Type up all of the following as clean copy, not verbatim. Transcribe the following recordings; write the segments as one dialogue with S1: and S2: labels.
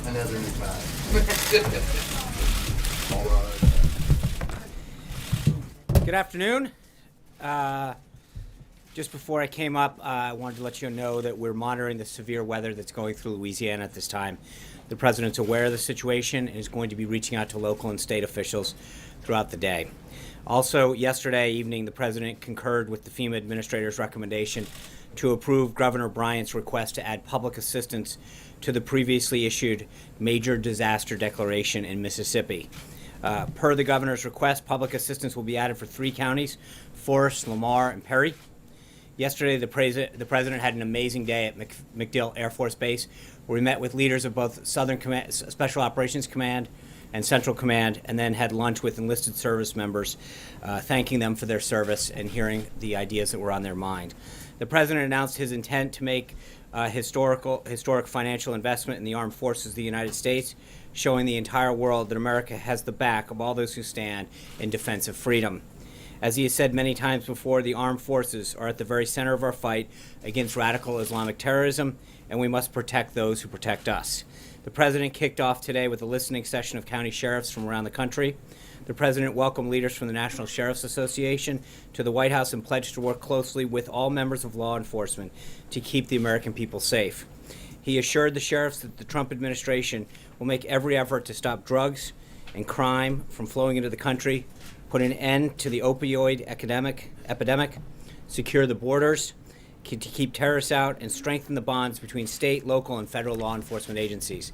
S1: Another five.
S2: Good afternoon. Just before I came up, I wanted to let you know that we're monitoring the severe weather that's going through Louisiana at this time. The president's aware of the situation and is going to be reaching out to local and state officials throughout the day. Also, yesterday evening, the president concurred with the FEMA administrator's recommendation to approve Governor Bryant's request to add public assistance to the previously issued major disaster declaration in Mississippi. Per the governor's request, public assistance will be added for 3 counties, Forrest, Lamar, and Perry. Yesterday, the president had an amazing day at MacDill Air Force Base, where we met with leaders of both Southern Command, Special Operations Command and Central Command, and then had lunch with enlisted service members, thanking them for their service and hearing the ideas that were on their mind. The president announced his intent to make historic financial investment in the armed forces of the United States, showing the entire world that America has the back of all those who stand in defense of freedom. As he has said many times before, the armed forces are at the very center of our fight against radical Islamic terrorism, and we must protect those who protect us. The president kicked off today with a listening session of county sheriffs from around the country. The president welcomed leaders from the National Sheriff's Association to the White House and pledged to work closely with all members of law enforcement to keep the American people safe. He assured the sheriffs that the Trump administration will make every effort to stop drugs and crime from flowing into the country, put an end to the opioid epidemic, secure the borders, to keep terrorists out, and strengthen the bonds between state, local, and federal law enforcement agencies.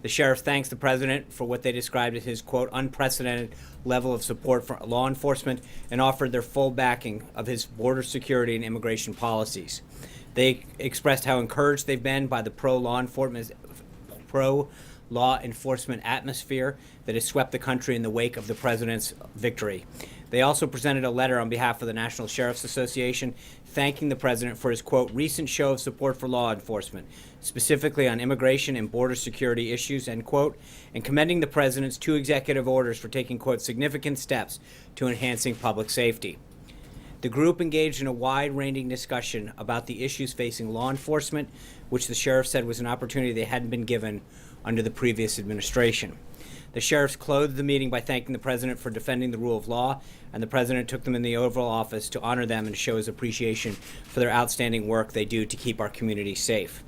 S2: The sheriff thanks the president for what they described as his, quote, unprecedented level of support for law enforcement and offered their full backing of his border security and immigration policies. They expressed how encouraged they've been by the pro-law enforcement atmosphere that has swept the country in the wake of the president's victory. They also presented a letter on behalf of the National Sheriff's Association thanking the president for his, quote, recent show of support for law enforcement, specifically on immigration and border security issues, end quote, and commending the president's 2 executive orders for taking, quote, significant steps to enhancing public safety. The group engaged in a wide-ranging discussion about the issues facing law enforcement, which the sheriff said was an opportunity they hadn't been given under the previous administration. The sheriffs closed the meeting by thanking the president for defending the rule of law, and the president took them in the Oval Office to honor them and to show his appreciation for their outstanding work they do to keep our community safe.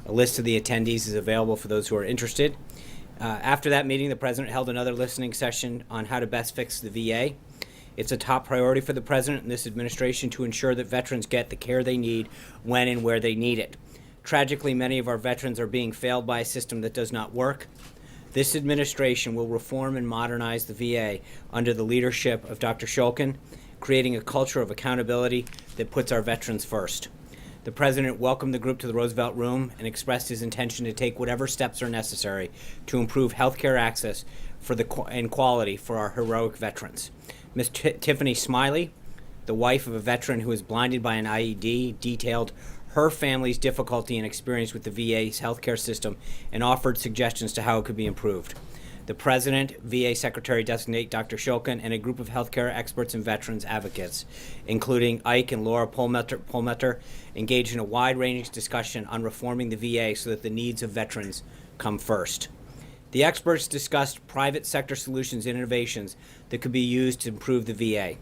S2: A list of the attendees is available for those who are interested. After that meeting, the president held another listening session on how to best fix the VA. It's a top priority for the president and this administration to ensure that veterans get the care they need when and where they need it. Tragically, many of our veterans are being failed by a system that does not work. This administration will reform and modernize the VA under the leadership of Dr. Shulkin, creating a culture of accountability that puts our veterans first. The president welcomed the group to the Roosevelt Room and expressed his intention to take whatever steps are necessary to improve health care access and quality for our heroic veterans. Ms. Tiffany Smiley, the wife of a veteran who was blinded by an IED, detailed her family's difficulty and experience with the VA's healthcare system and offered suggestions to how it could be improved. The president, VA Secretary-designate Dr. Shulkin, and a group of healthcare experts and veterans advocates, including Ike and Laura Polmetter, engaged in a wide-ranging discussion on reforming the VA so that the needs of veterans come first. The experts discussed private sector solutions and innovations that could be used to improve the VA.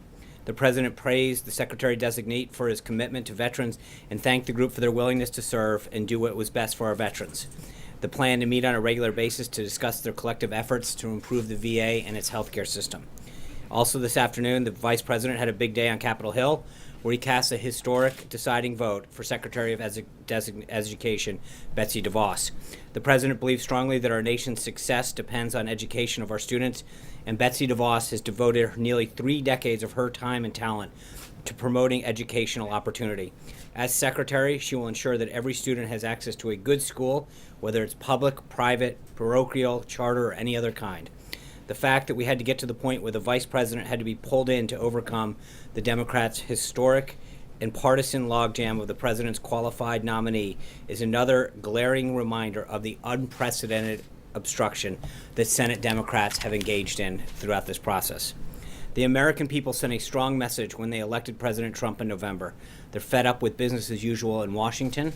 S2: The president praised the Secretary-designate for his commitment to veterans and thanked the group for their willingness to serve and do what was best for our veterans. The plan to meet on a regular basis to discuss their collective efforts to improve the VA and its healthcare system. Also this afternoon, the vice president had a big day on Capitol Hill where he cast a historic deciding vote for Secretary of Education Betsy DeVos. The president believes strongly that our nation's success depends on education of our students, and Betsy DeVos has devoted nearly 3 decades of her time and talent to promoting educational opportunity. As secretary, she will ensure that every student has access to a good school, whether it's public, private, parochial, charter, or any other kind. The fact that we had to get to the point where the vice president had to be pulled in to overcome the Democrats' historic and partisan logjam of the president's qualified nominee is another glaring reminder of the unprecedented obstruction that Senate Democrats have engaged in throughout this process. The American people sent a strong message when they elected President Trump in November. They're fed up with business as usual in Washington.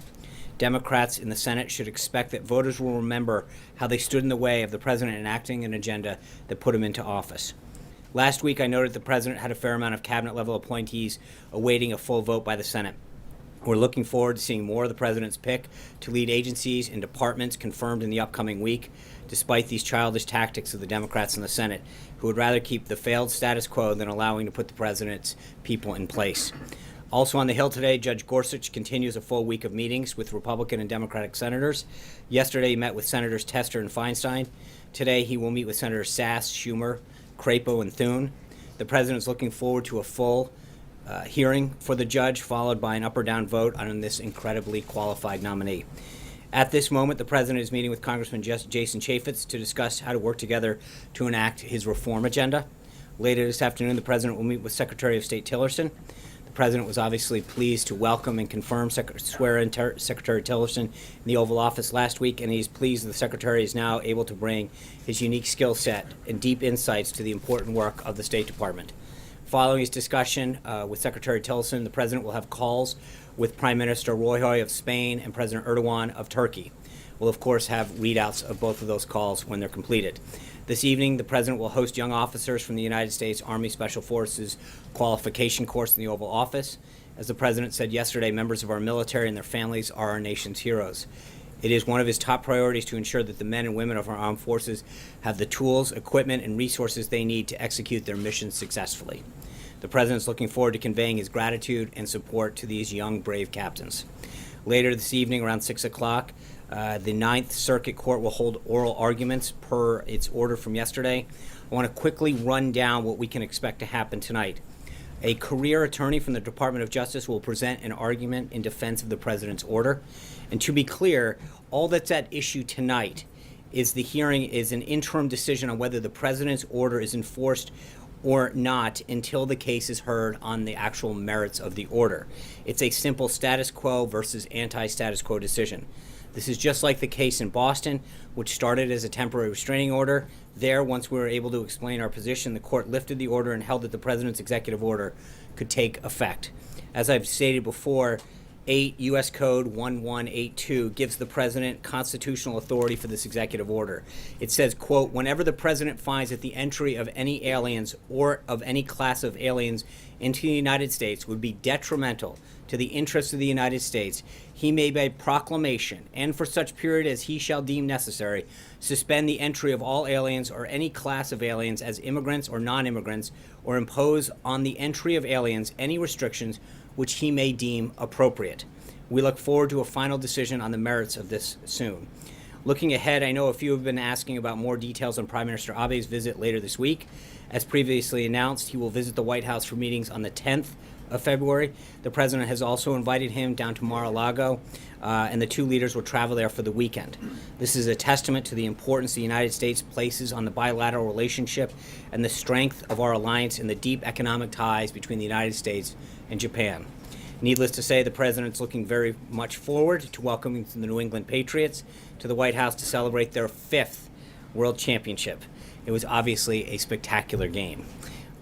S2: Democrats in the Senate should expect that voters will remember how they stood in the way of the president enacting an agenda that put him into office. Last week, I noted the president had a fair amount of cabinet-level appointees awaiting a full vote by the Senate. We're looking forward to seeing more of the president's pick to lead agencies and departments confirmed in the upcoming week, despite these childish tactics of the Democrats in the Senate, who would rather keep the failed status quo than allowing to put the president's people in place. Also on the Hill today, Judge Gorsuch continues a full week of meetings with Republican and Democratic senators. Yesterday, he met with Senators Tester and Feinstein. Today, he will meet with Senators Sass, Schumer, Crapo, and Thune. The president is looking forward to a full hearing for the judge, followed by an up or down vote on this incredibly qualified nominee. At this moment, the president is meeting with Congressman Jason Chaffetz to discuss how to work together to enact his reform agenda. Later this afternoon, the president will meet with Secretary of State Tillerson. The president was obviously pleased to welcome and confirm swear-in Secretary Tillerson in the Oval Office last week, and he's pleased the secretary is now able to bring his unique skill set and deep insights to the important work of the State Department. Following his discussion with Secretary Tillerson, the president will have calls with Prime Minister Rajoy of Spain and President Erdogan of Turkey. We'll, of course, have readouts of both of those calls when they're completed. This evening, the president will host young officers from the United States Army Special Forces qualification course in the Oval Office. As the president said yesterday, members of our military and their families are our nation's heroes. It is one of his top priorities to ensure that the men and women of our armed forces have the tools, equipment, and resources they need to execute their missions successfully. The president is looking forward to conveying his gratitude and support to these young, brave captains. Later this evening, around 6 o'clock, the Ninth Circuit Court will hold oral arguments per its order from yesterday. I want to quickly run down what we can expect to happen tonight. A career attorney from the Department of Justice will present an argument in defense of the president's order. And to be clear, all that's at issue tonight is the hearing is an interim decision on whether the president's order is enforced or not until the case is heard on the actual merits of the order. It's a simple status quo versus anti-status quo decision. This is just like the case in Boston, which started as a temporary restraining order. There, once we were able to explain our position, the court lifted the order and held that the president's executive order could take effect. As I've stated before, 8 U.S. Code 1182 gives the president constitutional authority for this executive order. It says, quote, whenever the president finds that the entry of any aliens or of any class of aliens into the United States would be detrimental to the interests of the United States, he may by proclamation, and for such period as he shall deem necessary, suspend the entry of all aliens or any class of aliens as immigrants or non-immigrants, or impose on the entry of aliens any restrictions which he may deem appropriate. We look forward to a final decision on the merits of this soon. Looking ahead, I know a few have been asking about more details on Prime Minister Abe's visit later this week. As previously announced, he will visit the White House for meetings on the 10th of February. The president has also invited him down to Mar-a-Lago, and the two leaders will travel there for the weekend. This is a testament to the importance the United States places on the bilateral relationship and the strength of our alliance and the deep economic ties between the United States and Japan. Needless to say, the president's looking very much forward to welcoming the New England Patriots to the White House to celebrate their 5th World Championship. It was obviously a spectacular game.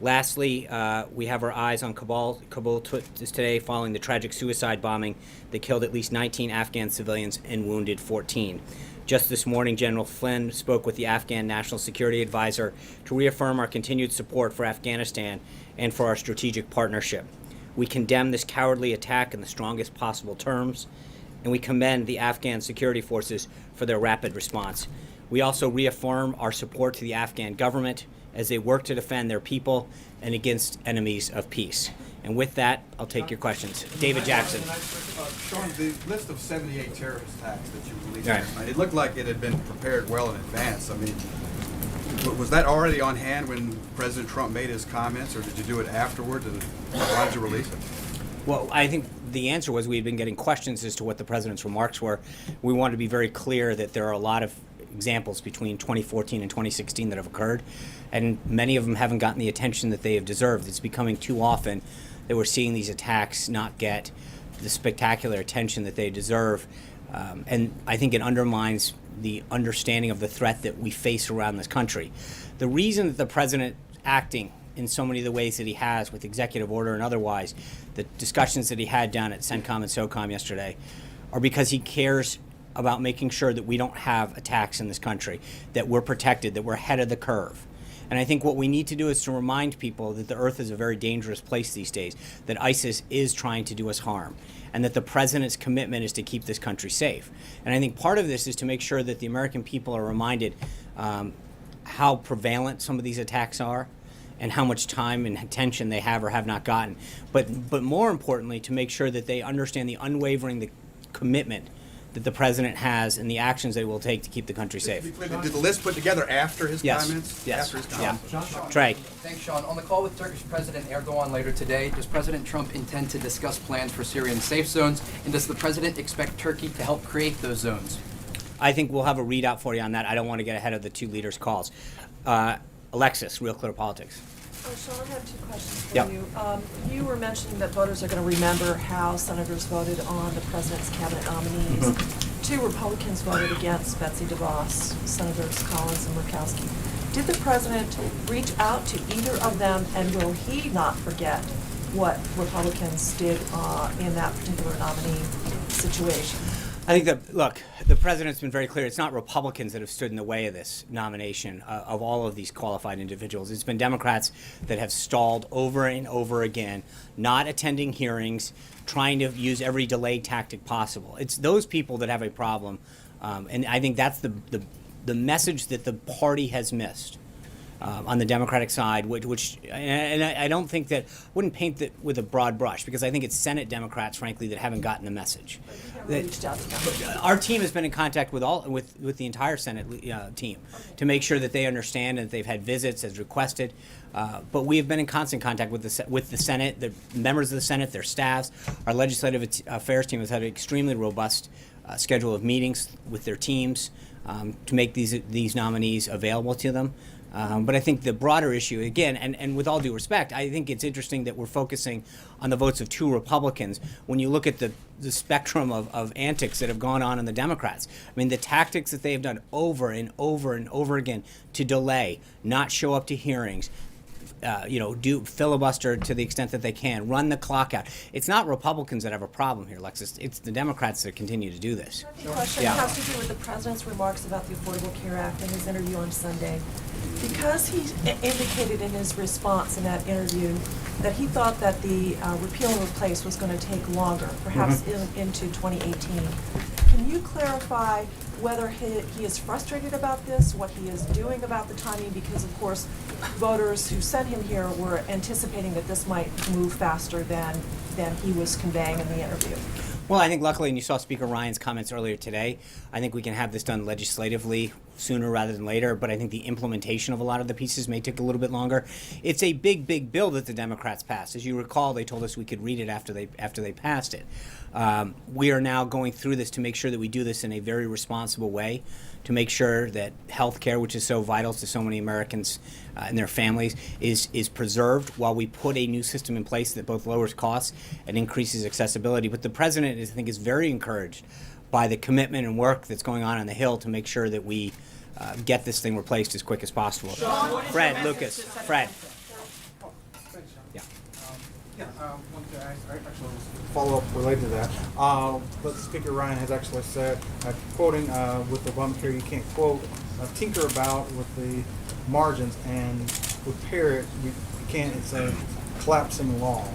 S2: Lastly, we have our eyes on Kabul today following the tragic suicide bombing that killed at least 19 Afghan civilians and wounded 14. Just this morning, General Flynn spoke with the Afghan National Security Advisor to reaffirm our continued support for Afghanistan and for our strategic partnership. We condemn this cowardly attack in the strongest possible terms, and we commend the Afghan security forces for their rapid response. We also reaffirm our support to the Afghan government as they work to defend their people and against enemies of peace. And with that, I'll take your questions. David Jackson.
S1: Sean, the list of 78 terrorist attacks that you released last night, it looked like it had been prepared well in advance. I mean, was that already on hand when President Trump made his comments, or did you do it afterwards, and why did you release it?
S2: Well, I think the answer was we've been getting questions as to what the president's remarks were. We wanted to be very clear that there are a lot of examples between 2014 and 2016 that have occurred, and many of them haven't gotten the attention that they have deserved. It's becoming too often that we're seeing these attacks not get the spectacular attention that they deserve, and I think it undermines the understanding of the threat that we face around this country. The reason that the president acting in so many of the ways that he has with executive order and otherwise, the discussions that he had down at CENTCOM and SOCOM yesterday, or because he cares about making sure that we don't have attacks in this country, that we're protected, that we're ahead of the curve. And I think what we need to do is to remind people that the earth is a very dangerous place these days, that ISIS is trying to do us harm, and that the president's commitment is to keep this country safe. And I think part of this is to make sure that the American people are reminded how prevalent some of these attacks are, and how much time and attention they have or have not gotten. But more importantly, to make sure that they understand the unwavering commitment that the president has and the actions they will take to keep the country safe.
S1: Did the list put together after his comments?
S2: Yes.
S1: After his comments?
S2: Yeah. Trey.
S3: Thanks, Sean. On the call with Turkish President Erdogan later today, does President Trump intend to discuss plans for Syrian safe zones, and does the president expect Turkey to help create those zones?
S2: I think we'll have a readout for you on that. I don't want to get ahead of the two leaders' calls. Alexis, Real Clear Politics.
S4: Sean, I have two questions for
S2: Yep.
S4: you. You were mentioning that voters are going to remember how senators voted on the president's cabinet nominees. Two Republicans voted against Betsy DeVos, Senators Collins and Murkowski. Did the president reach out to either of them, and will he not forget what Republicans did in that particular nominee situation?
S2: I think that, look, the president's been very clear. It's not Republicans that have stood in the way of this nomination of all of these qualified individuals. It's been Democrats that have stalled over and over again, not attending hearings, trying to use every delay tactic possible. It's those people that have a problem, and I think that's the message that the party has missed. On the Democratic side, and I don't think that, wouldn't paint that with a broad brush, because I think it's Senate Democrats, frankly, that haven't gotten the message.
S4: Reached out to them.
S2: Our team has been in contact with the entire Senate team to make sure that they understand and that they've had visits as requested. But we have been in constant contact with the Senate, the members of the Senate, their staffs. Our legislative affairs team has had an extremely robust schedule of meetings with their teams to make these nominees available to them. But I think the broader issue, again, and with all due respect, I think it's interesting that we're focusing on the votes of two Republicans when you look at the spectrum of antics that have gone on in the Democrats. I mean, the tactics that they have done over and over and over again to delay, not show up to hearings, do filibuster to the extent that they can, run the clock out. It's not Republicans that have a problem here, Alexis. It's the Democrats that continue to do this.
S4: The question has to do with the president's remarks about the Affordable Care Act in his interview on Sunday. Because he indicated in his response in that interview that he thought that the repeal and replace was going to take longer, perhaps into 2018. Can you clarify whether he is frustrated about this, what he is doing about the timing? Because, of course, voters who sent him here were anticipating that this might move faster than he was conveying in the interview.
S2: Well, I think luckily, and you saw Speaker Ryan's comments earlier today, I think we can have this done legislatively sooner rather than later, but I think the implementation of a lot of the pieces may take a little bit longer. It's a big, big bill that the Democrats passed. As you recall, they told us we could read it after they passed it. We are now going through this to make sure that we do this in a very responsible way, to make sure that health care, which is so vital to so many Americans and their families, is preserved while we put a new system in place that both lowers costs and increases accessibility. But the president, I think, is very encouraged by the commitment and work that's going on the Hill to make sure that we get this thing replaced as quick as possible. Fred, Lucas, Fred.
S5: I wanted to actually follow up related to that. But Speaker Ryan has actually said, quoting with Obamacare, you can't quote, tinker about with the margins and repair it. You can't. It's a collapsing law.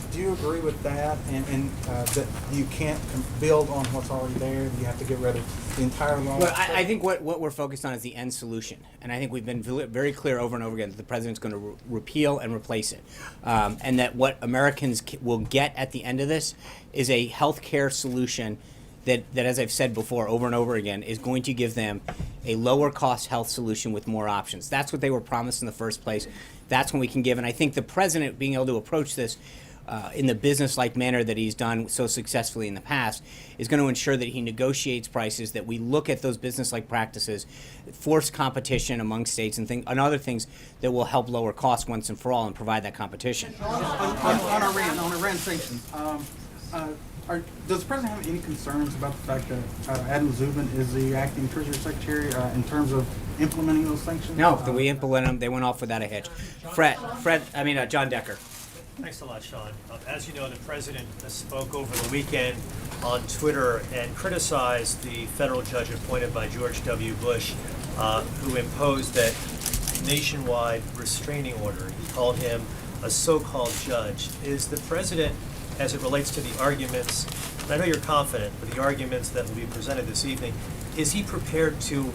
S5: Do you agree with that? And that you can't build on what's already there? You have to get rid of the entire law?
S2: Well, I think what we're focused on is the end solution. And I think we've been very clear over and over again that the president's going to repeal and replace it. And that what Americans will get at the end of this is a health care solution that, as I've said before over and over again, is going to give them a lower cost health solution with more options. That's what they were promised in the first place. That's what we can give. And I think the president being able to approach this in the business-like manner that he's done so successfully in the past is going to ensure that he negotiates prices, that we look at those business-like practices, force competition among states and other things that will help lower costs once and for all and provide that competition.
S5: On Iran sanctions, does the president have any concerns about the fact that Adam Zubin is the acting Treasury Secretary in terms of implementing those sanctions?
S2: No, we implement them. They went off without a hitch. John Decker.
S6: Thanks a lot, Sean. As you know, the president spoke over the weekend on Twitter and criticized the federal judge appointed by George W. Bush, who imposed that nationwide restraining order. He called him a so-called judge. Is the president, as it relates to the arguments, and I know you're confident, but the arguments that will be presented this evening, is he prepared to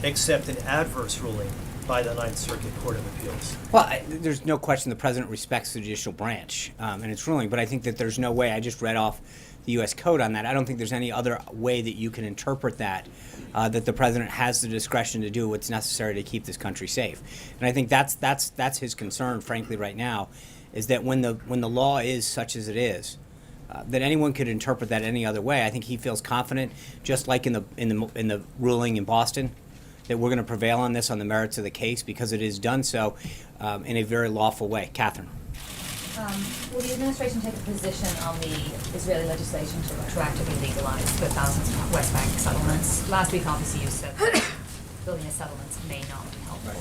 S6: accept an adverse ruling by the Ninth Circuit Court of Appeals?
S2: Well, there's no question the president respects the judicial branch and its ruling, but I think that there's no way, I just read off the U.S. Code on that, I don't think there's any other way that you can interpret that, that the president has the discretion to do what's necessary to keep this country safe. And I think that's his concern, frankly, right now, is that when the law is such as it is, that anyone could interpret that any other way. I think he feels confident, just like in the ruling in Boston, that we're going to prevail on this on the merits of the case because it is done so in a very lawful way. Catherine.
S7: Will the administration take a position on the Israeli legislation to retroactively legalize the thousands of West Bank settlements? Last week, obviously, you said that building a settlements may not be helpful.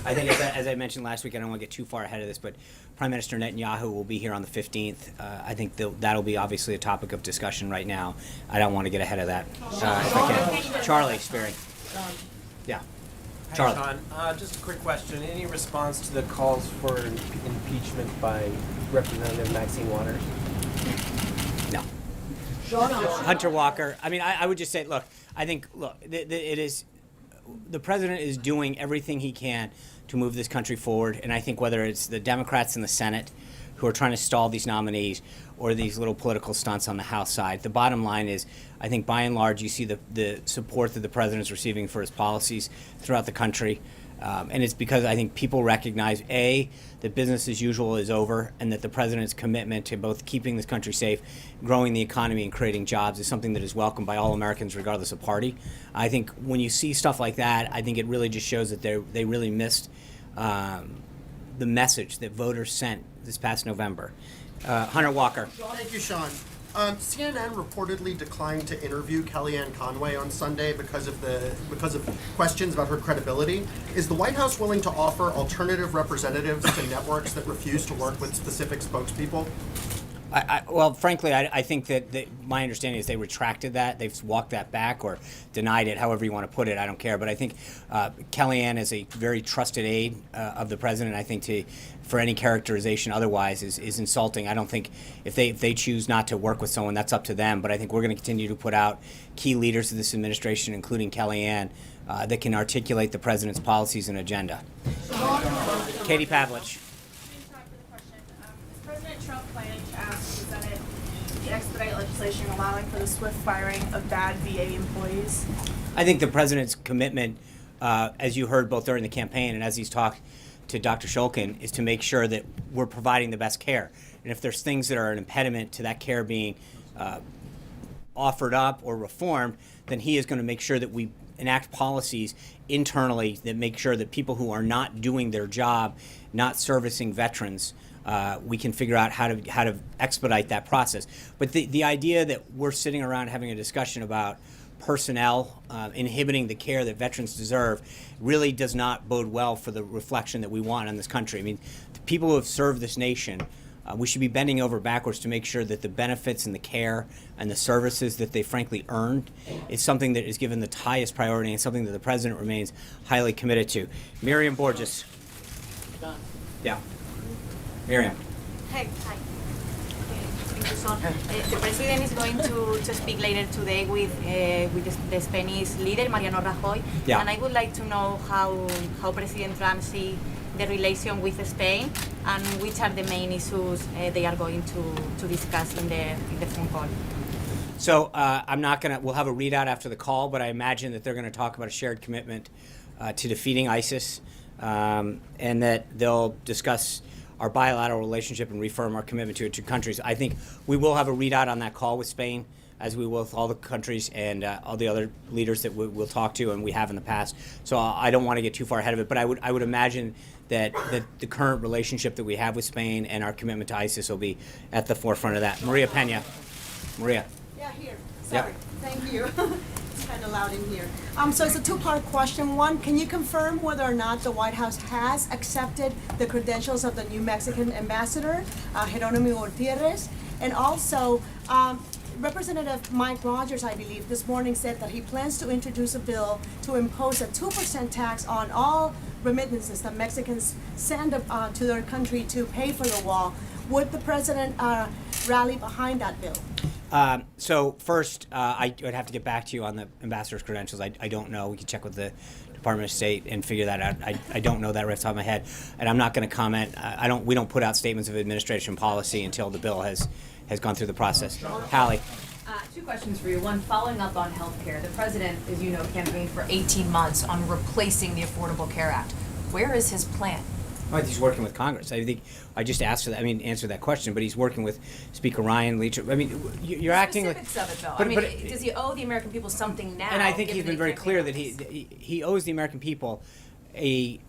S2: I think, as I mentioned last week, I don't want to get too far ahead of this, but Prime Minister Netanyahu will be here on the 15th. I think that'll be obviously a topic of discussion right now. I don't want to get ahead of that. If I can. Charlie Spearing. Yeah. Charlie.
S8: Hi, Sean. Just a quick question. Any response to the calls for impeachment by Representative Maxine Waters?
S2: No. Hunter Walker. I mean, I would just say, look, I think, it is, the president is doing everything he can to move this country forward, and I think whether it's the Democrats in the Senate who are trying to stall these nominees or these little political stunts on the House side, the bottom line is, I think by and large you see the support that the president's receiving for his policies throughout the country. And it's because I think people recognize, A, that business as usual is over, and that the president's commitment to both keeping this country safe, growing the economy, and creating jobs is something that is welcomed by all Americans regardless of party. I think when you see stuff like that, I think it really just shows that they really missed the message that voters sent this past November. Hunter Walker.
S9: Thank you, Sean. CNN reportedly declined to interview Kellyanne Conway on Sunday because of questions about her credibility. Is the White House willing to offer alternative representatives to networks that refuse to work with specific spokespeople?
S2: Well, frankly, I think that my understanding is they retracted that. They've walked that back or denied it, however you want to put it. I don't care. But I think Kellyanne is a very trusted aide of the president. I think for any characterization otherwise is insulting. I don't think if they choose not to work with someone, that's up to them. But I think we're going to continue to put out key leaders of this administration, including Kellyanne, that can articulate the president's policies and agenda. Katie Pavlich.
S10: President Trump planning to ask the Senate to expedite legislation allowing for the swift firing of bad VA employees?
S2: I think the president's commitment, as you heard both during the campaign and as he's talked to Dr. Shulkin, is to make sure that we're providing the best care. And if there's things that are an impediment to that care being offered up or reformed, then he is going to make sure that we enact policies internally that make sure that people who are not doing their job, not servicing veterans, we can figure out how to expedite that process. But the idea that we're sitting around having a discussion about personnel inhibiting the care that veterans deserve really does not bode well for the reflection that we want in this country. I mean, the people who have served this nation, we should be bending over backwards to make sure that the benefits and the care and the services that they frankly earned is something that is given the highest priority and something that the president remains highly committed to. Miriam Borges. Yeah. Miriam.
S11: Hi. Thank you, Sean. The president is going to speak later today with the Spanish leader, Mariano Rajoy.
S2: Yeah.
S11: And I would like to know how President Trump sees the relation with Spain and which are the main issues they are going to discuss in the phone call.
S2: So we'll have a readout after the call, but I imagine that they're going to talk about a shared commitment to defeating ISIS and that they'll discuss our bilateral relationship and reaffirm our commitment to two countries. I think we will have a readout on that call with Spain, as we will with all the countries and all the other leaders that we'll talk to, and we have in the past. So I don't want to get too far ahead of it, but I would imagine that the current relationship that we have with Spain and our commitment to ISIS will be at the forefront of that. Maria Pena. Maria.
S10: Yeah, here.
S12: Sorry. Thank you. It's kind of loud in here. So it's a two-part question. One, can you confirm whether or not the White House has accepted the credentials of the new Mexican ambassador, Jerónimo Gutierrez? And also, Representative Mike Rogers, I believe, this morning said that he plans to introduce a bill to impose a 2% tax on all remittances that Mexicans send to their country to pay for the wall. Would the president rally behind that bill?
S2: So first, I would have to get back to you on the ambassador's credentials. I don't know. We can check with the Department of State and figure that out. I don't know that right off the top of my head, and I'm not going to comment. We don't put out statements of administration policy until the bill has gone through the process. Hallie.
S13: Two questions for you. One, following up on healthcare. The president, as you know, campaigned for 18 months on replacing the Affordable Care Act. Where is his plan?
S2: He's working with Congress. I think I just answered that question, but he's working with Speaker Ryan Leach. I mean, you're acting like.
S13: Specifics of it, though. Does he owe the American people something now?
S2: And I think he's been very clear that he owes the American people a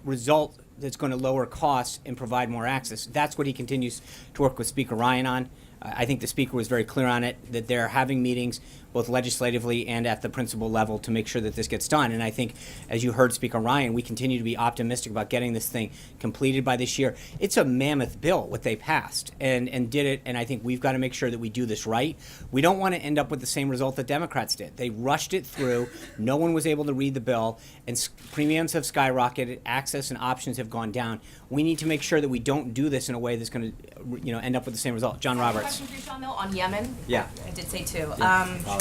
S2: result that's going to lower costs and provide more access. That's what he continues to work with Speaker Ryan on. I think the Speaker was very clear on it, that they're having meetings both legislatively and at the principal level to make sure that this gets done. And I think, as you heard Speaker Ryan, we continue to be optimistic about getting this thing completed by this year. It's a mammoth bill, what they passed, and did it, and I think we've got to make sure that we do this right. We don't want to end up with the same result that Democrats did. They rushed it through. No one was able to read the bill, and premiums have skyrocketed, access and options have gone down. We need to make sure that we don't do this in a way that's going to end up with the same result. John Roberts.
S13: Question for you, Sean, though, on Yemen.
S2: Yeah.
S13: I did say two.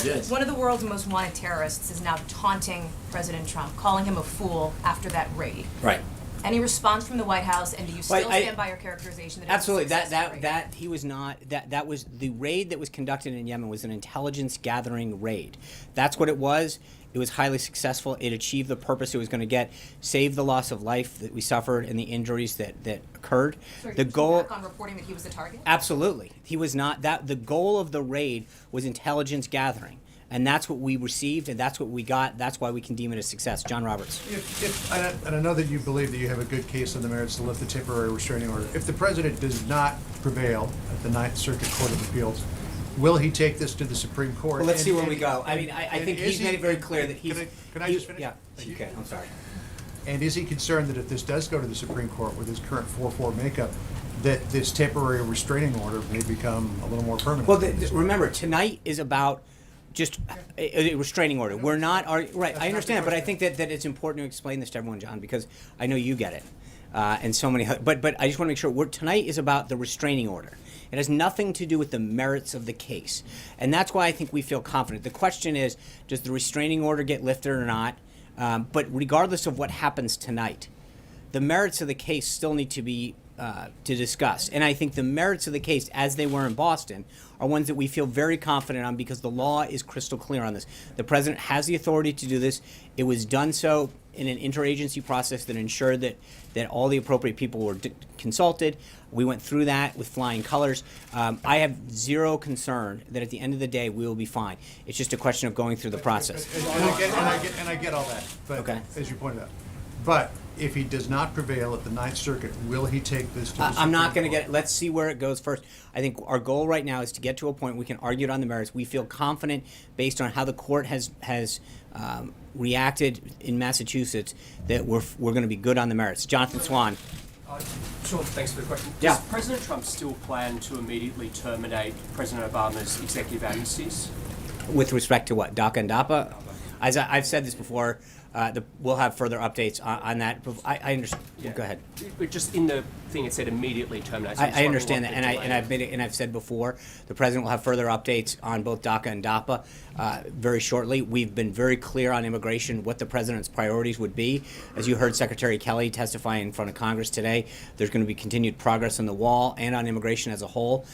S2: Yes.
S13: One of the world's most wanted terrorists is now taunting President Trump, calling him a fool after that raid.
S2: Right.
S13: Any response from the White House, and do you still stand by your characterization that
S2: absolutely
S13: it was a successful raid?
S2: that he was not that was the raid that was conducted in Yemen was an intelligence gathering raid. That's what it was. It was highly successful. It achieved the purpose it was going to get, save the loss of life that we suffered and the injuries that occurred.
S13: So
S2: the goal
S13: back on reporting that he was the target?
S2: Absolutely. He was not that. The goal of the raid was intelligence gathering. And that's what we received, and that's what we got. That's why we can deem it a success. John Roberts.
S14: And I know that you believe that you have a good case on the merits to lift the temporary restraining order. If the president does not prevail at the Ninth Circuit Court of Appeals, will he take this to the Supreme Court?
S2: Well, let's see where we go. I mean, I think he's made it very clear that he's...
S14: Can I just finish?
S2: Yeah, you can. I'm sorry.
S14: And is he concerned that if this does go to the Supreme Court with his current 4-4 makeup, that this temporary restraining order may become a little more permanent?
S2: Well, remember, tonight is about just a restraining order. We're not right. I understand, but I think that it's important to explain this to everyone, John, because I know you get it, and so many. But I just want to make sure. Tonight is about the restraining order. It has nothing to do with the merits of the case, and that's why I think we feel confident. The question is, does the restraining order get lifted or not? But regardless of what happens tonight, the merits of the case still need to be to discuss. And I think the merits of the case, as they were in Boston, are ones that we feel very confident on because the law is crystal clear on this. The president has the authority to do this. It was done so in an interagency process that ensured that all the appropriate people were consulted. We went through that with flying colors. I have zero concern that at the end of the day we will be fine. It's just a question of going through the process.
S14: And I get all that, but
S2: okay.
S14: As you pointed out. But if he does not prevail at the Ninth Circuit, will he take this to the Supreme
S2: I'm not going to
S14: Court?
S2: get. Let's see where it goes first. I think our goal right now is to get to a point we can argue it on the merits. We feel confident based on how the court has reacted in Massachusetts that we're going to be good on the merits. Jonathan Swan.
S15: Sean, thanks for the question.
S2: Yeah.
S15: Does President Trump still plan to immediately terminate President Obama's executive amnesties?
S2: With respect to what, DACA and DAPA? As I've said this before, we'll have further updates on that. I understand. Yeah. Go ahead.
S15: But just in the thing, it said immediately terminate. So
S2: I understand that, and I've made it, and I've said before, the president will have further updates on both DACA and DAPA very shortly. We've been very clear on immigration, what the president's priorities would be. As you heard Secretary Kelly testify in front of Congress today, there's going to be continued progress on the wall and on immigration as a whole.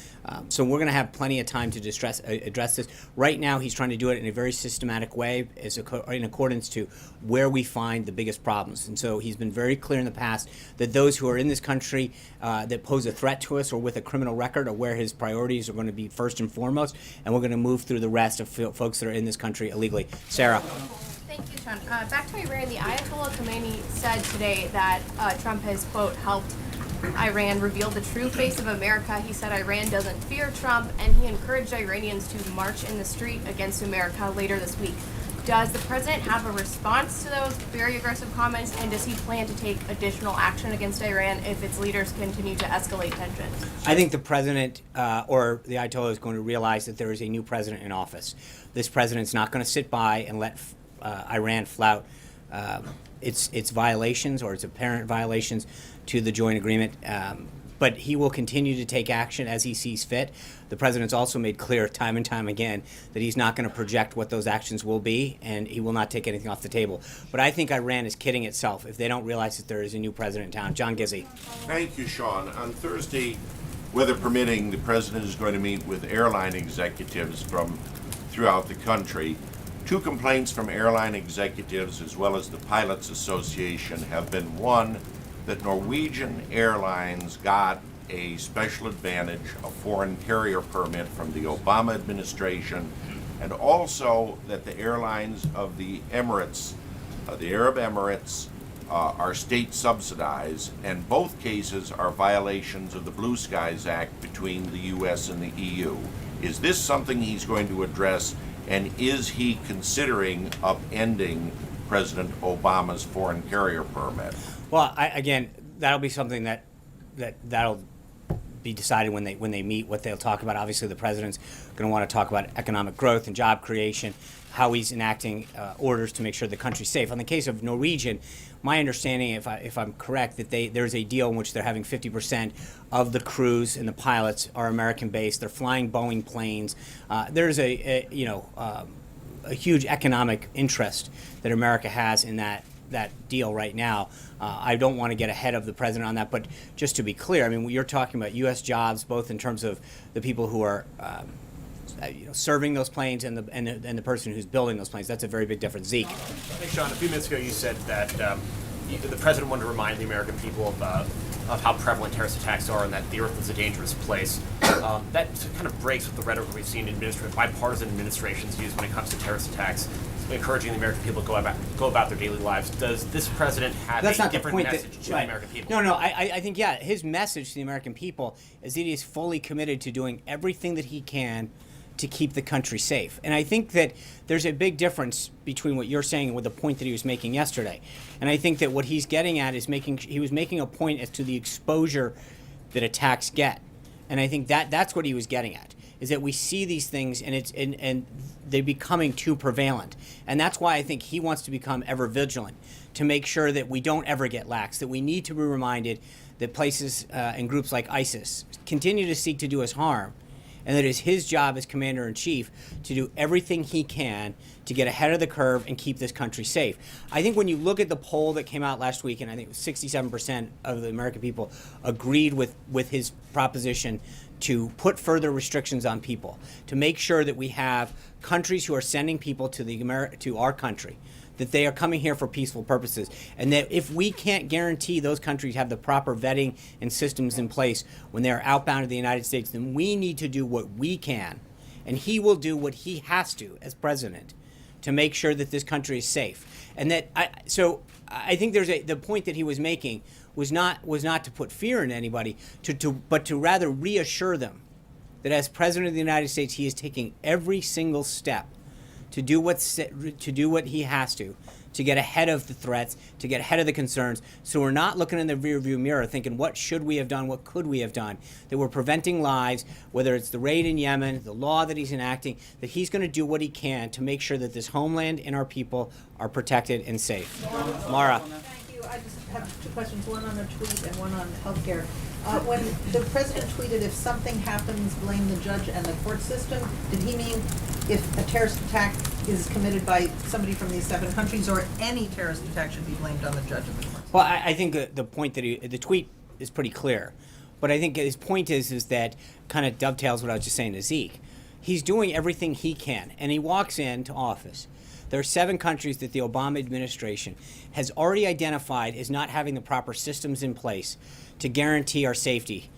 S2: So we're going to have plenty of time to address this. Right now, he's trying to do it in a very systematic way, in accordance to where we find the biggest problems. And so he's been very clear in the past that those who are in this country that pose a threat to us or with a criminal record are where his priorities are going to be first and foremost, and we're going to move through the rest of folks that are in this country illegally. Sarah.
S16: Thank you, Sean. Back to Iran, the Ayatollah Khomeini said today that Trump has, quote, helped Iran revealed the true face of America. He said Iran doesn't fear Trump, and he encouraged Iranians to march in the street against America later this week. Does the president have a response to those very aggressive comments, and does he plan to take additional action against Iran if its leaders continue to escalate tensions?
S2: I think the president or the Ayatollah is going to realize that there is a new president in office. This president's not going to sit by and let Iran flout its violations or its apparent violations to the joint agreement. But he will continue to take action as he sees fit. The president's also made clear time and time again that he's not going to project what those actions will be, and he will not take anything off the table. But I think Iran is kidding itself if they don't realize that there is a new president in town. John Gizzi.
S17: Thank you, Sean. On Thursday, weather permitting, the president is going to meet with airline executives from throughout the country. 2 complaints from airline executives as well as the Pilots Association have been, one, that Norwegian Airlines got a special advantage, a foreign carrier permit from the Obama administration, and also that the airlines of the Emirates, the Arab Emirates, are state subsidized, and both cases are violations of the Blue Skies Act between the U.S. and the EU. Is this something he's going to address, and is he considering upending President Obama's foreign carrier permit?
S2: Well, again, that'll be something that'll be decided when they meet, what they'll talk about. Obviously, the president's going to want to talk about economic growth and job creation, how he's enacting orders to make sure the country's safe. On the case of Norwegian, my understanding, if I'm correct, that there's a deal in which they're having 50% of the crews and the pilots are American-based. They're flying Boeing planes. There's a huge economic interest that America has in that deal right now. I don't want to get ahead of the president on that, but just to be clear, I mean, you're talking about U.S. jobs, both in terms of the people who are serving those planes and the person who's building those planes. That's a very big difference. Zeke.
S18: Hey, Sean, a few minutes ago you said that the president wanted to remind the American people of how prevalent terrorist attacks are and that the earth is a dangerous place. That kind of breaks with the rhetoric we've seen bipartisan administrations use when it comes to terrorist attacks, encouraging the American people to go about their daily lives. Does this president have a different message to the American people?
S2: No, I think, his message to the American people is that he is fully committed to doing everything that he can to keep the country safe. And I think that there's a big difference between what you're saying and with the point that he was making yesterday. And I think that what he's getting at is he was making a point as to the exposure that attacks get. And I think that's what he was getting at, is that we see these things and they're becoming too prevalent. And that's why I think he wants to become ever vigilant to make sure that we don't ever get lax, that we need to be reminded that places and groups like ISIS continue to seek to do us harm, and that it is his job as commander-in-chief to do everything he can to get ahead of the curve and keep this country safe. I think when you look at the poll that came out last week, and I think it was 67% of the American people agreed with his proposition to put further restrictions on people, to make sure that we have countries who are sending people to our country, that they are coming here for peaceful purposes, and that if we can't guarantee those countries have the proper vetting and systems in place when they are outbound to the United States, then we need to do what we can, and he will do what he has to as president to make sure that this country is safe. And that I think the point that he was making was not to put fear in anybody, but to rather reassure them that as president of the United States, he is taking every single step to do what he has to get ahead of the threats, to get ahead of the concerns. So we're not looking in the rearview mirror thinking, what should we have done, what could we have done? That we're preventing lives, whether it's the raid in Yemen, the law that he's enacting, that he's going to do what he can to make sure that this homeland and our people are protected and safe. Mara.
S19: Thank you. I just have 2 questions, one on a tweet and one on healthcare. When the president tweeted, if something happens, blame the judge and the court system, did he mean if a terrorist attack is committed by somebody from these 7 countries, or any terrorist attack should be blamed on the judge and the court?
S2: Well, I think the point that the tweet is pretty clear, but I think his point is that kind of dovetails what I was just saying to Zeke. He's doing everything he can, and he walks into office. There are 7 countries that the Obama administration has already identified as not having the proper systems in place to guarantee our safety.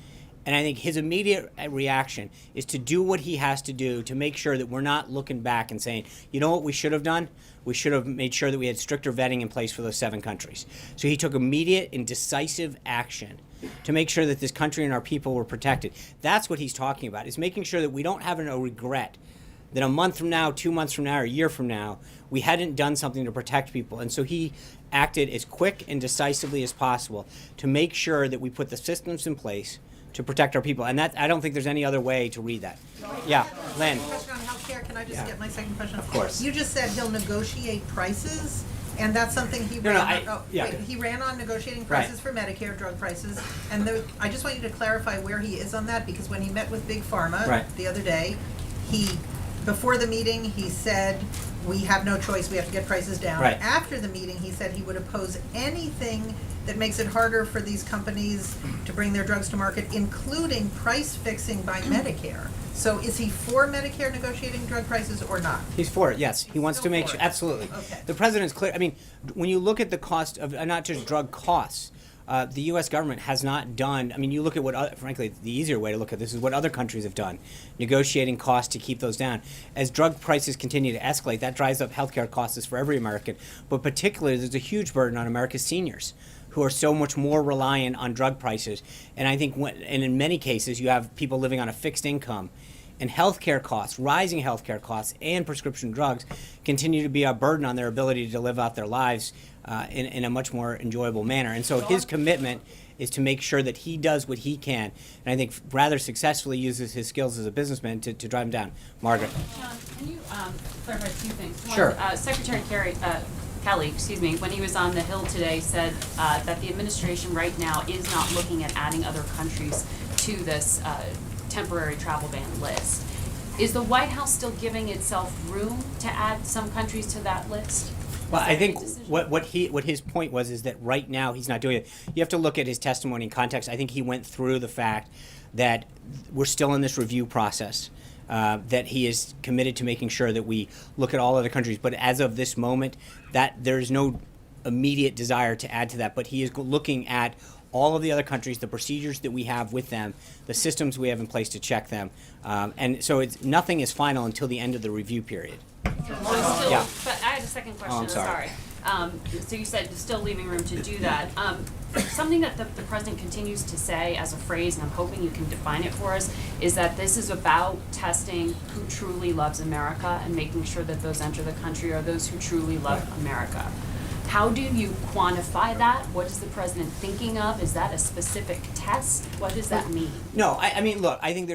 S2: And I think his immediate reaction is to do what he has to do to make sure that we're not looking back and saying, you know what we should have done? We should have made sure that we had stricter vetting in place for those 7 countries. So he took immediate and decisive action to make sure that this country and our people were protected. That's what he's talking about, is making sure that we don't have a regret that a month from now, 2 months from now, or a year from now, we hadn't done something to protect people. And so he acted as quick and decisively as possible to make sure that we put the systems in place to protect our people. And that, I don't think there's any other way to read that. Yeah, Len.
S19: Question on healthcare. Can I just get my second question?
S2: Of course.
S19: You just said he'll negotiate prices, and that's something he he ran on negotiating prices for Medicare drug prices. And I just want you to clarify where he is on that, because when he met with Big Pharma the other day, before the meeting, he said, we have no choice, we have to get prices down. After the meeting, he said he would oppose anything that makes it harder for these companies to bring their drugs to market, including price fixing by Medicare. So is he for Medicare negotiating drug prices or not?
S2: He's for it, yes. He wants to make sure, absolutely.
S19: Okay.
S2: The president's clear. I mean, when you look at the cost of, not just drug costs, the U.S. government has not done, I mean, you look at what, frankly, the easier way to look at this is what other countries have done, negotiating costs to keep those down. As drug prices continue to escalate, that drives up healthcare costs for every American, but particularly there's a huge burden on America's seniors, who are so much more reliant on drug prices. And I think, and in many cases, you have people living on a fixed income, and healthcare costs, rising healthcare costs, and prescription drugs continue to be a burden on their ability to live out their lives in a much more enjoyable manner. And so his commitment is to make sure that he does what he can, and I think rather successfully uses his skills as a businessman to drive him down. Margaret.
S20: John, can you clarify 2 things? One,
S2: Sure.
S20: Secretary Kelly, when he was on the Hill today, said that the administration right now is not looking at adding other countries to this temporary travel ban list. Is the White House still giving itself room to add some countries to that list?
S2: Well, I think what his point was is that right now he's not doing it. You have to look at his testimony in context. I think he went through the fact that we're still in this review process, that he is committed to making sure that we look at all other countries. But as of this moment, that there's no immediate desire to add to that. But he is looking at all of the other countries, the procedures that we have with them, the systems we have in place to check them. And so nothing is final until the end of the review period.
S20: Yeah. But I had a second question.
S2: I'm sorry.
S20: So you said still leaving room to do that. Something that the president continues to say as a phrase, and I'm hoping you can define it for us, is that this is about testing who truly loves America and making sure that those enter the country are those who truly love America. How do you quantify that? What is the president thinking of? Is that a specific test? What does that mean?
S2: No, I mean, look, I think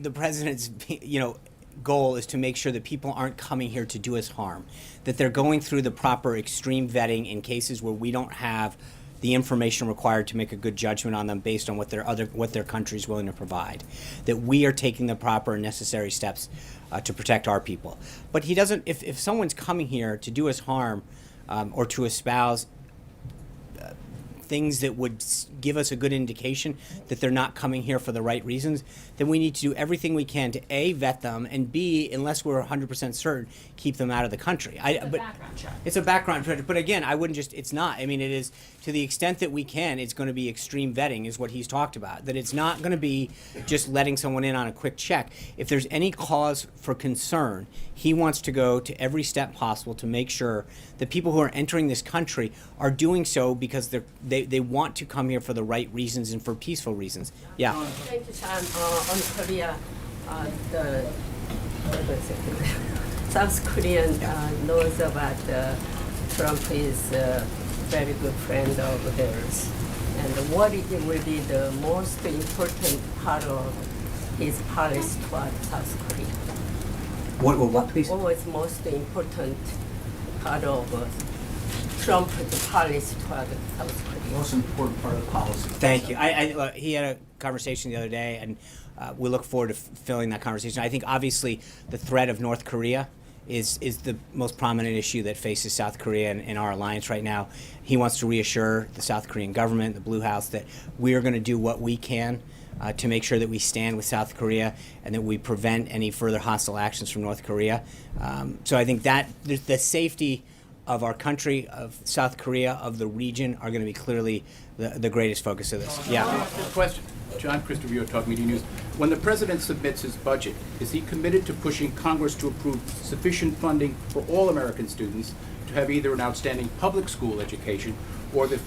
S2: the president's, goal is to make sure that people aren't coming here to do us harm, that they're going through the proper extreme vetting in cases where we don't have the information required to make a good judgment on them based on what their country is willing to provide, that we are taking the proper and necessary steps to protect our people. But he doesn't, if someone's coming here to do us harm or to espouse things that would give us a good indication that they're not coming here for the right reasons, then we need to do everything we can to A, vet them, and B, unless we're 100% certain, keep them out of the country.
S20: It's a background check.
S2: It's a background check. But again, it's not. I mean, it is, to the extent that we can, it's going to be extreme vetting is what he's talked about. That it's not going to be just letting someone in on a quick check. If there's any cause for concern, he wants to go to every step possible to make sure that people who are entering this country are doing so because they want to come here for the right reasons and for peaceful reasons. Yeah.
S21: Thank you, Sean. On Korea, South Korean knows about Trump is a very good friend of theirs. And what will be the most important part of his policy toward South Korea?
S2: What, please?
S21: What was most important part of Trump's policy toward South Korea?
S14: Most important part of the policy.
S2: Thank you. He had a conversation the other day, and we look forward to filling that conversation. I think obviously the threat of North Korea is the most prominent issue that faces South Korea in our alliance right now. He wants to reassure the South Korean government, the Blue House, that we are going to do what we can to make sure that we stand with South Korea and that we prevent any further hostile actions from North Korea. So I think that the safety of our country, of South Korea, of the region, are going to be clearly the greatest focus of this. Yeah.
S8: Question.
S1: John Christopher, Talk Media News. When the president submits his budget, is he committed to pushing Congress to approve sufficient funding for all American students to have either an outstanding public school education or the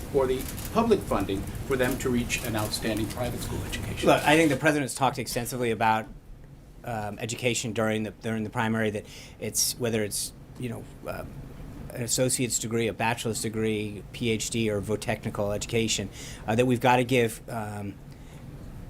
S1: public funding for them to reach an outstanding private school education?
S2: Look, I think the president's talked extensively about education during the primary. That it's whether it's an associate's degree, a bachelor's degree, PhD, or vo-technical education, that we've got to give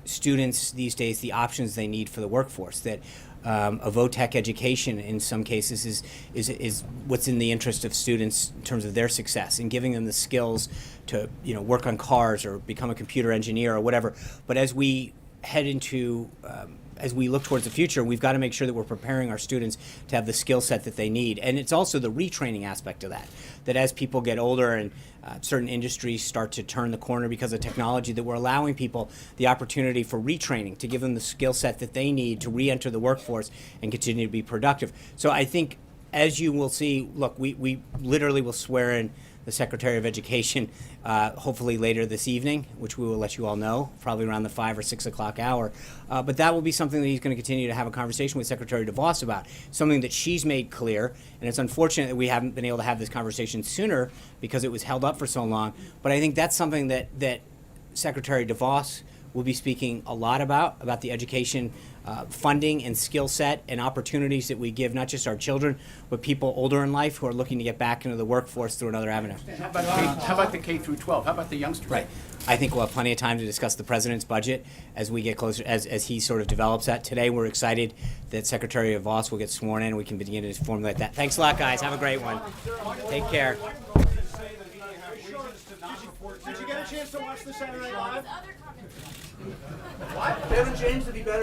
S2: students these days the options they need for the workforce. That a vo-tech education in some cases is what's in the interest of students in terms of their success and giving them the skills to work on cars or become a computer engineer or whatever. But as we head into as we look towards the future, we've got to make sure that we're preparing our students to have the skill set that they need. And it's also the retraining aspect of that, that as people get older and certain industries start to turn the corner because of technology, that we're allowing people the opportunity for retraining to give them the skill set that they need to re-enter the workforce and continue to be productive. So I think, as you will see, look, we literally will swear in the Secretary of Education hopefully later this evening, which we will let you all know, probably around the 5 or 6 o'clock hour. But that will be something that he's going to continue to have a conversation with Secretary DeVos about, something that she's made clear. And it's unfortunate that we haven't been able to have this conversation sooner because it was held up for so long. But I think that's something that Secretary DeVos will be speaking a lot about the education funding and skill set and opportunities that we give not just our children, but people older in life who are looking to get back into the workforce through another avenue.
S1: How about the K through 12? How about the youngsters?
S2: Right. I think we'll have plenty of time to discuss the president's budget as we get closer, as he sort of develops that. Today, we're excited that Secretary DeVos will get sworn in and we can begin to formulate that. Thanks a lot, guys. Have a great one. Take care.
S5: Did you get a chance to watch the Saturday Night Live?
S2: What? Kevin James would be better.